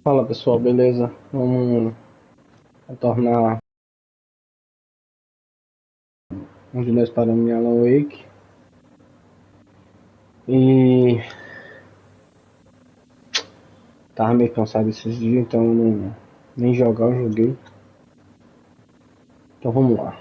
Fala pessoal, beleza? Vamos retornar onde nós paramos em Alan Wake. E tava meio cansado esses dias, então nem jogar eu joguei. Então vamos lá.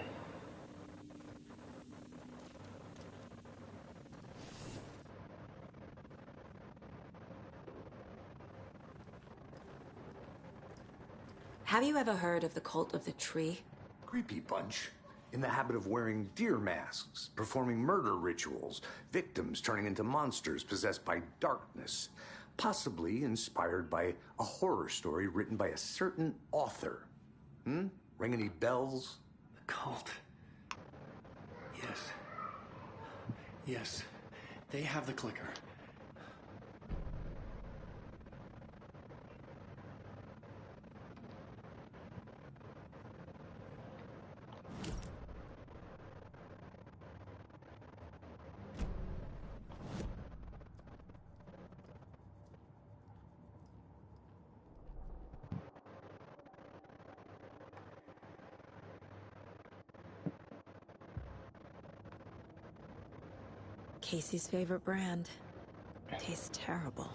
Have you ever heard of the cult of the tree? Creepy bunch. In the habit of wearing deer masks, performing murder rituals, victims turning into monsters possessed by darkness, possibly inspired by a horror story written by a certain author. Ring any bells? The cult. Yes. Yes. They have the clicker. Casey's favorite brand. Tastes terrible.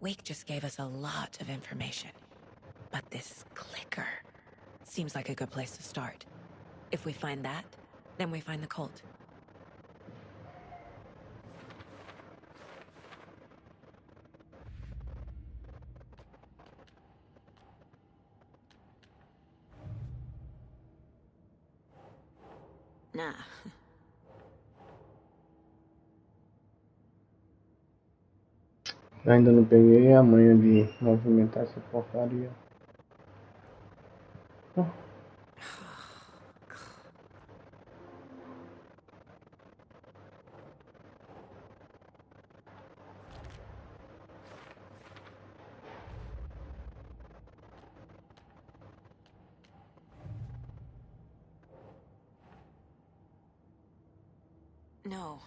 Wake just gave us a lot of information. But this clicker seems like a good place to start. If we find that, then we find the cult. Nah. Eu ainda não peguei a manha de movimentar essa porcaria. No.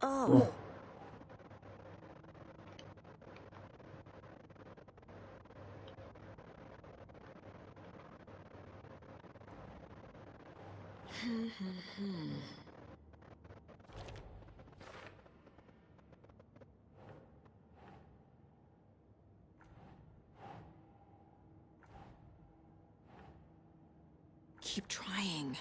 Oh. Keep trying.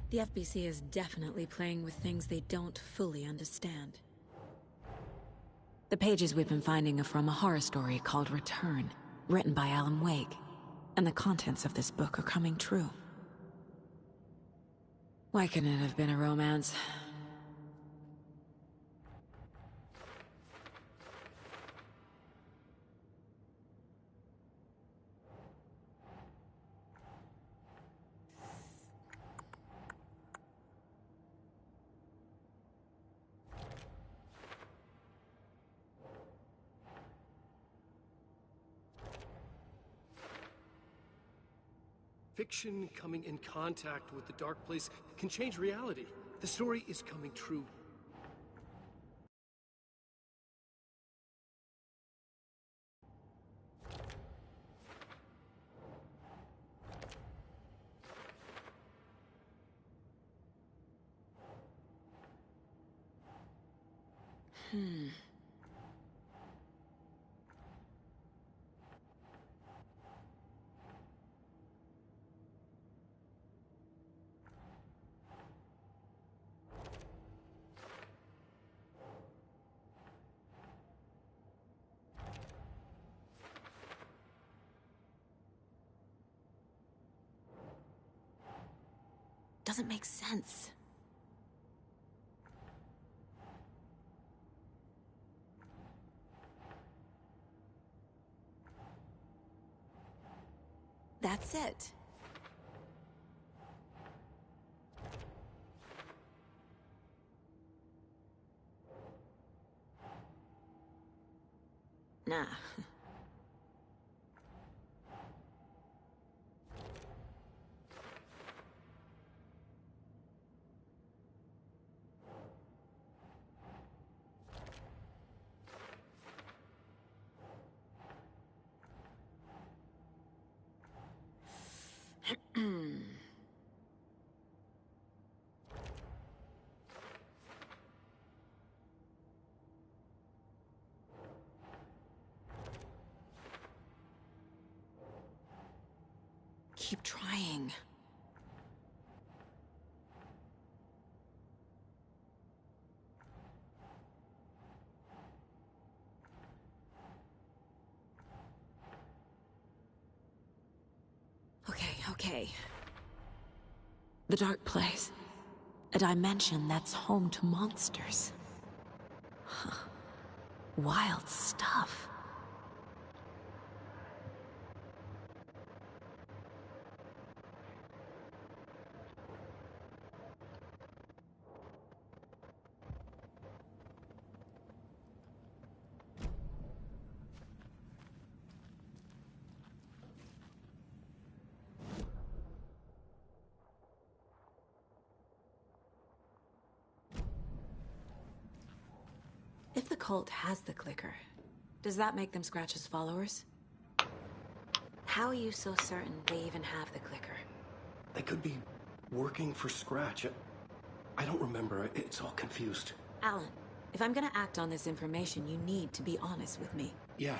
The FBC is definitely playing with things they don't fully understand. The pages we've been finding are from a horror story called Return, written by Alan Wake, and the contents of this book are coming true. Why couldn't it have been a romance? Fiction coming in contact with the dark place can change reality. The story is coming true. Doesn't make sense. That's it. Nah. Keep trying. Okay. The dark place. A dimension that's home to monsters. Huh. Wild stuff. If the cult has the clicker, does that make them Scratch's followers? How are you so certain they even have the clicker? They could be working for Scratch. I don't remember. It's all confused. Alan, if I'm gonna act on this information, you need to be honest with me. Yeah,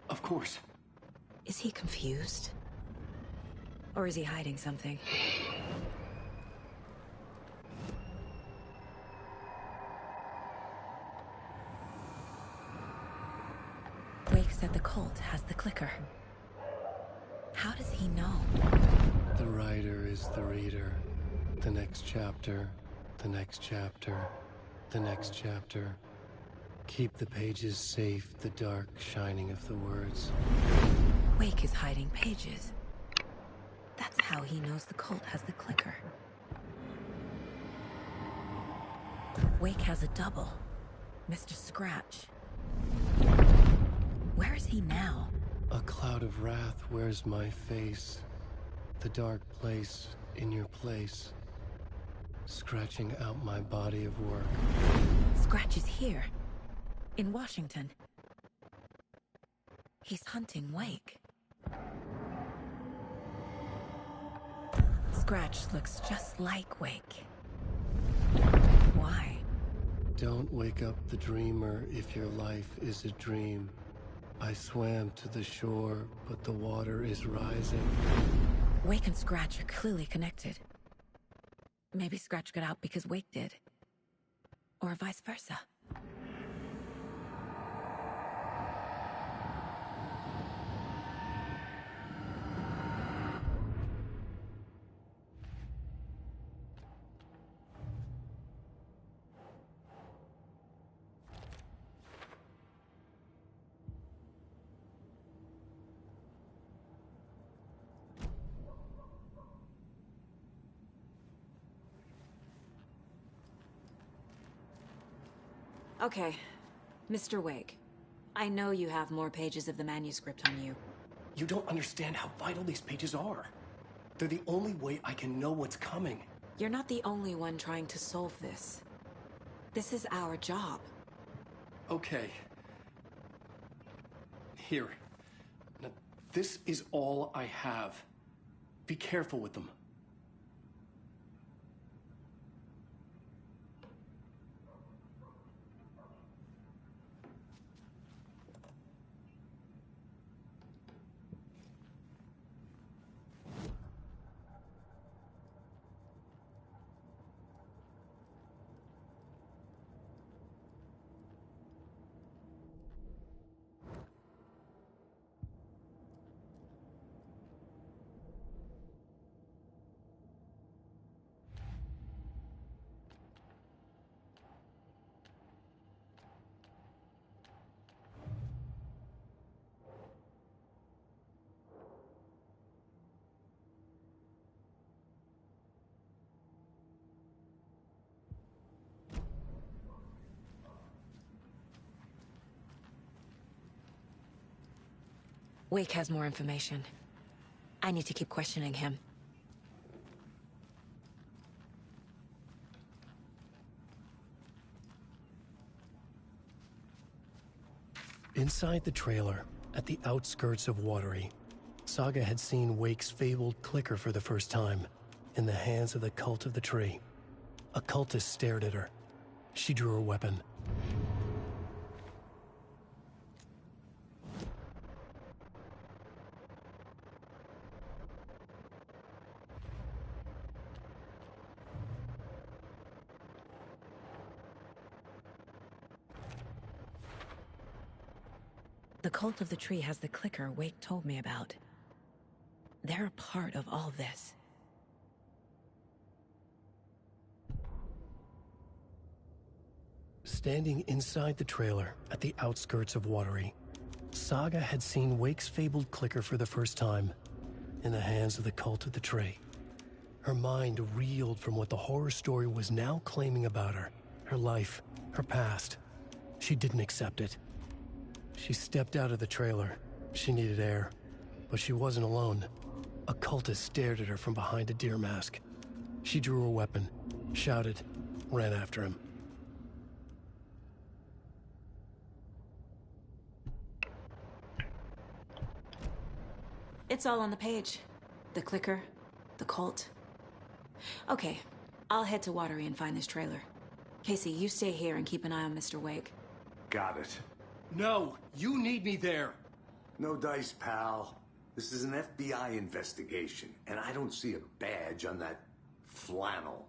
of course. Is he confused? Or is he hiding something? Wake said the cult has the clicker. How does he know? The writer is the reader. The next chapter, the next chapter, the next chapter. Keep the pages safe, the dark shining of the words. Wake is hiding pages. That's how he knows the cult has the clicker. Wake has a double. Mr. Scratch. Where is he now? A cloud of wrath wears my face. The dark place in your place. Scratching out my body of work. Scratch is here. In Washington. He's hunting Wake. Scratch looks just like Wake. Why? Don't wake up the dreamer if your life is a dream. I swam to the shore, but the water is rising. Wake and Scratch are clearly connected. Maybe Scratch got out because Wake did. Or vice versa. Okay, Mr. Wake. I know you have more pages of the manuscript on you. You don't understand how vital these pages are. They're the only way I can know what's coming. You're not the only one trying to solve this. This is our job. Okay. Here. Now, this is all I have. Be careful with them. Wake has more information. I need to keep questioning him. Inside the trailer, at the outskirts of Watery, Saga had seen Wake's fabled clicker for the first time, in the hands of the Cult of the Tree. A cultist stared at her. She drew her weapon. The Cult of the Tree has the clicker Wake told me about. They're a part of all this. Standing inside the trailer at the outskirts of Watery, Saga had seen Wake's fabled clicker for the first time, in the hands of the Cult of the Tree. Her mind reeled from what the horror story was now claiming about her, her life, her past. She didn't accept it. She stepped out of the trailer. She needed air, but she wasn't alone. A cultist stared at her from behind a deer mask. She drew her weapon, shouted, ran after him. It's all on the page. The clicker, the cult. Okay, I'll head to Watery and find this trailer. Casey, you stay here and keep an eye on Mr. Wake. Got it. No, you need me there. No dice, pal. This is an FBI investigation, and I don't see a badge on that flannel.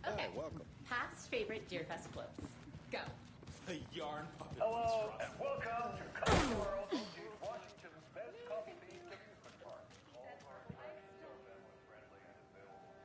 Okay. Welcome. Past favorite Deerfest floats. Go. The yarn puppet. Hello, and welcome to Coração, Washington's best coffee-themed amusement park. All parks are still family-friendly and available to children and boys.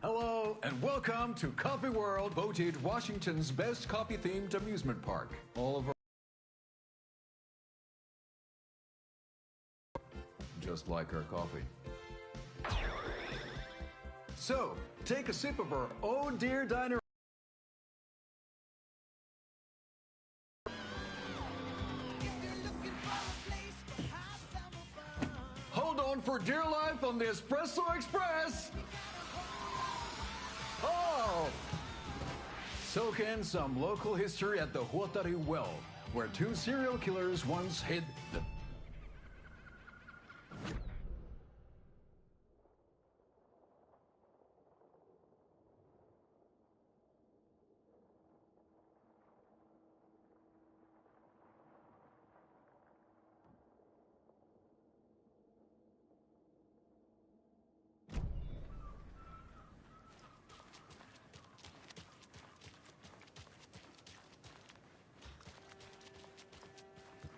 Hello, and welcome to Coffee World, voted Washington's best coffee-themed amusement park. All of our just like our coffee. So, take a sip of our Oh Dear Diner. Hold on for dear life on the Espresso Express. Oh! Soak in some local history at the Huotari Well, where two serial killers once hid the...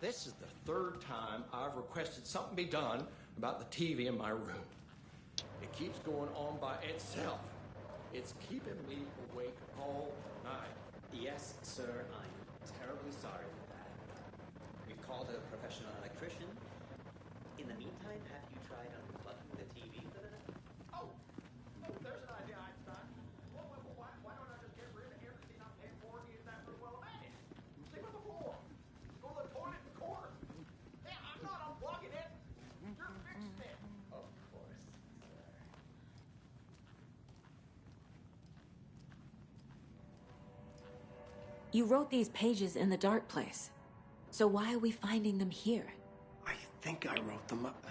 This is the third time I've requested something be done about the TV in my room. It keeps going on by itself. It's keeping me awake all night. Yes, sir, I'm terribly sorry for that. We've called a professional electrician. In the meantime, have you tried unplugging the TV for the night? Oh, there's an idea, Einstein. Why don't I just get rid of everything I'm paying for and use that for well abandoned? Sleep on the floor. Go to the toilet in the corner. Yeah, I'm not unplugging it. You're fixing it. Of course, sir. You wrote these pages in the dark place. So why are we finding them here? I think I wrote them up.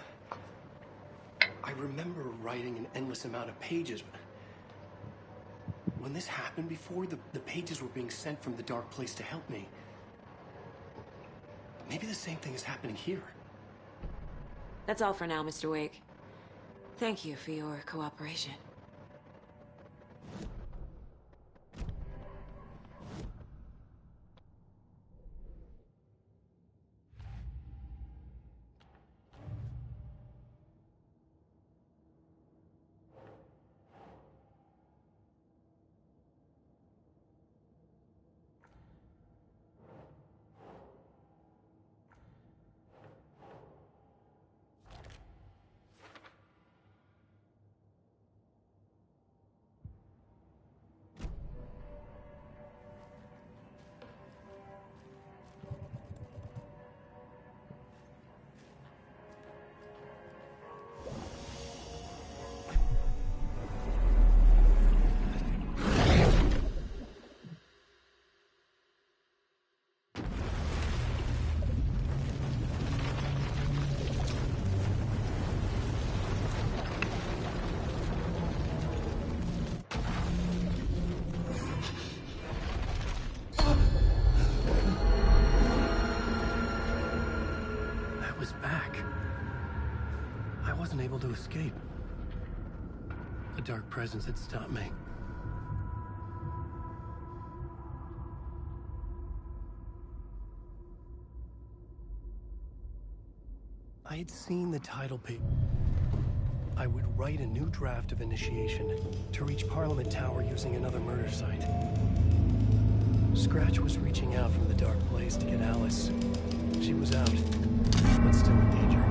I remember writing an endless amount of pages. When this happened before, the pages were being sent from the dark place to help me. Maybe the same thing is happening here. That's all for now, Mr. Wake. Thank you for your cooperation. Able to escape. A dark presence had stopped me. I had seen the title page. I would write a new draft of initiation to reach Parliament Tower using another murder site. Scratch was reaching out from the dark place to get Alice. She was out, but still in danger.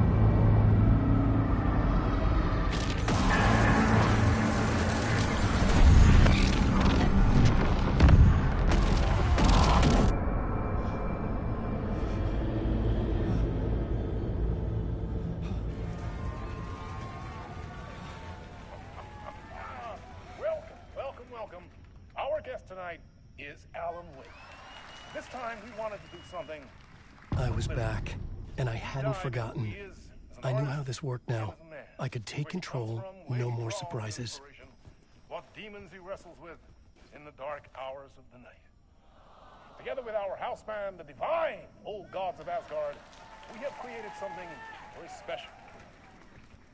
Welcome. Our guest tonight is Alan Wake. This time we wanted to do something. I was back, and I hadn't forgotten. I knew how this worked now. I could take control, no more surprises. What demons he wrestles with in the dark hours of the night. Together with our house band, the divine old gods of Asgard, we have created something very special.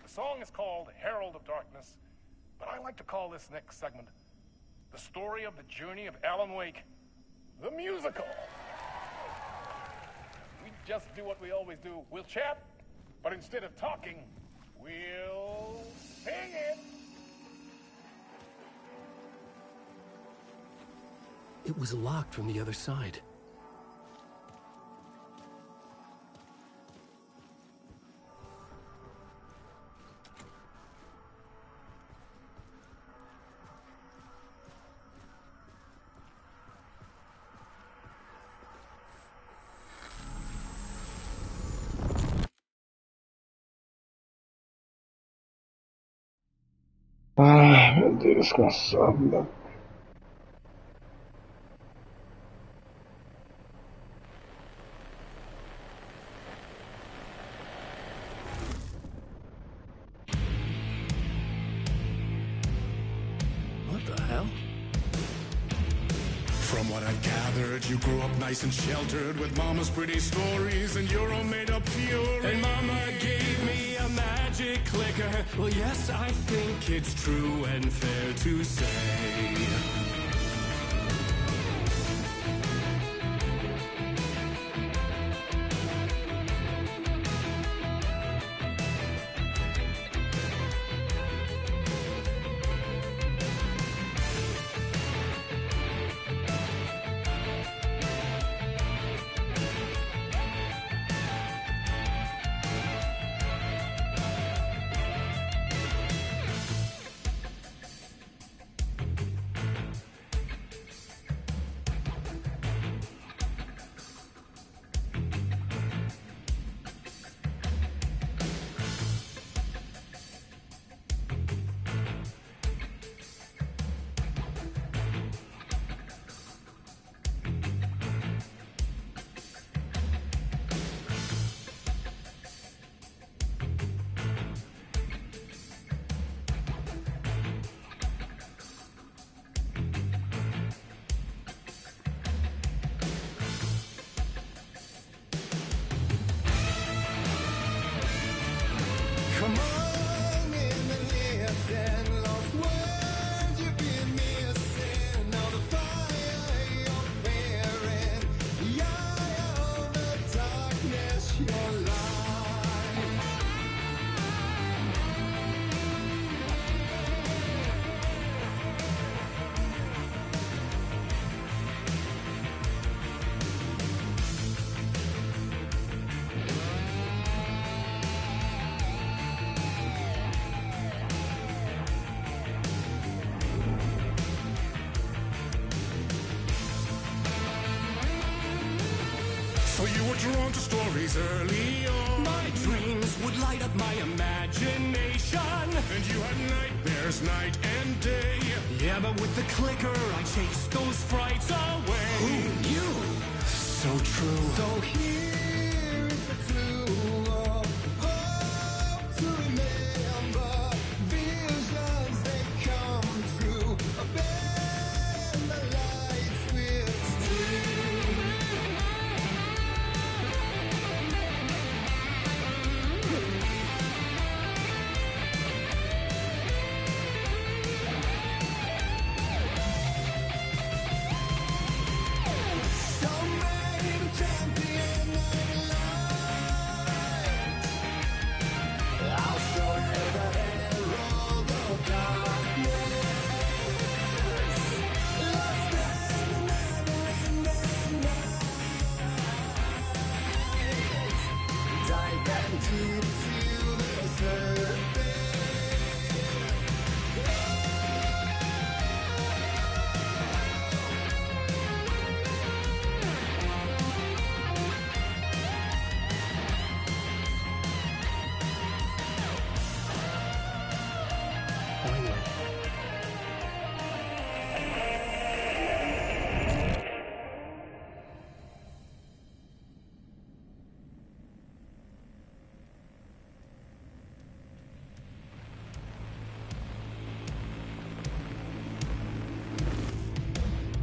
The song is called Herald of Darkness, but I like to call this next segment the story of the journey of Alan Wake, the musical. We just do what we always do. We'll chat, but instead of talking, we'll sing it. It was locked from the other side. Meu Deus, cansado. What the hell? From what I've gathered, you grew up nice and sheltered with mama's pretty stories and your own made-up fury. And mama gave me a magic clicker. Well, yes, I think it's true and fair to say. Come on in and listen, lost words you've been missing. Now the fire you're bearing, the eye of the darkness, your light. So you were drawn to stories early on. My dreams would light up my imagination. And you had nightmares night and day. Yeah, but with the clicker, I chased those frights away. Who knew? So true. So here is the clue of hope to remember. Visions they come true. Abandon the lights with stream. Some made a champion and light. I'll show you the herald of darkness. Lost in the never-ending night. Dive and deep to the surface.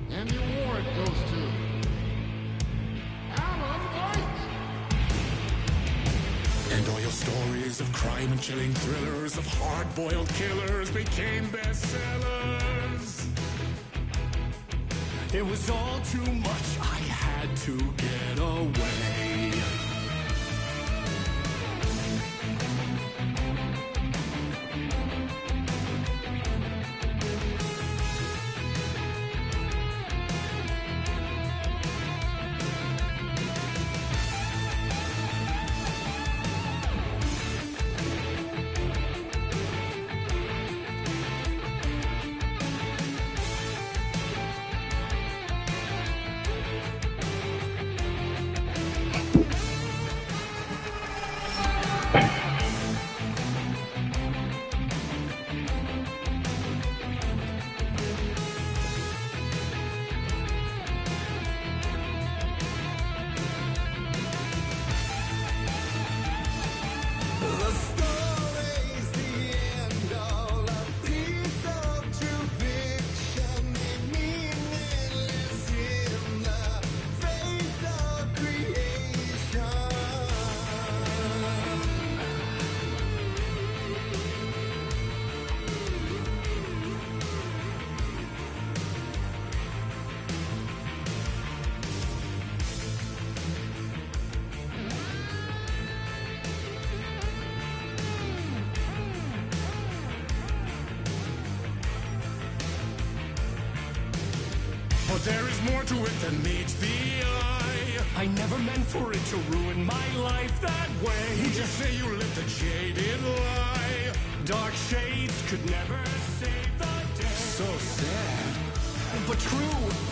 And the award goes to Alan White. And all your stories of crime and chilling thrillers of hard-boiled killers became bestsellers. It was all too much. I had to get away. more to it than meets the eye. I never meant for it to ruin my life that way. You just say you lived a jaded lie. Dark shades could never save the day. So sad, but true.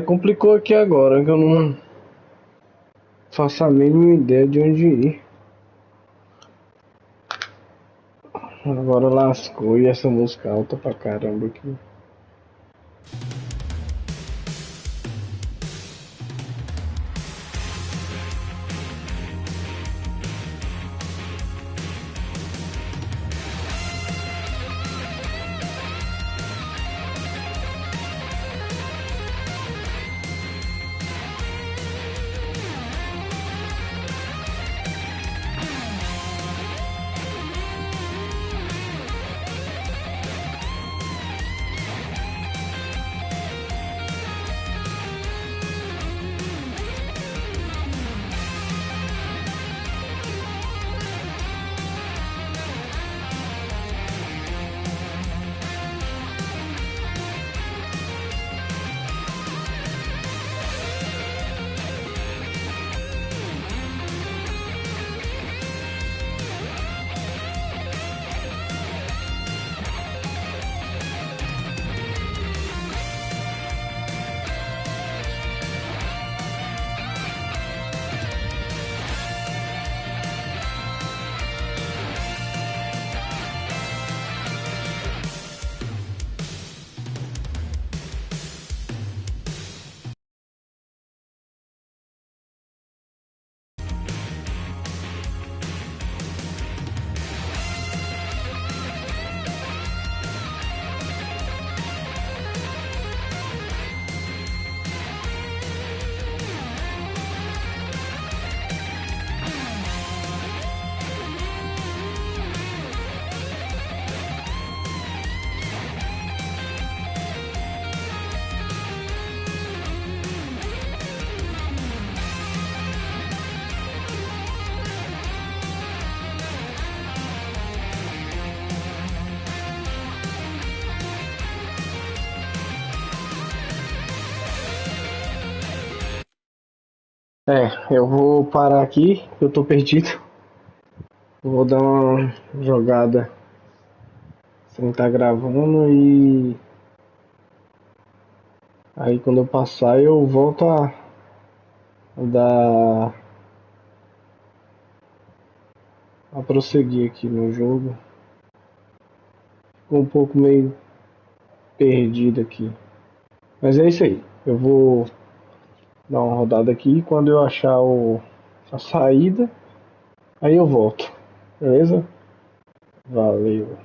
Complicou aqui agora, que eu não faço a mínima ideia de onde ir. Agora lascou e essa música alta pra caramba aqui. Eu vou parar aqui, eu tô perdido. Vou dar uma jogada sem estar gravando e aí quando eu passar eu volto a dar a prosseguir aqui no jogo. Ficou um pouco meio perdido aqui. Mas é isso aí. Eu vou dar uma rodada aqui e quando eu achar a saída, aí eu volto. Beleza? Valeu.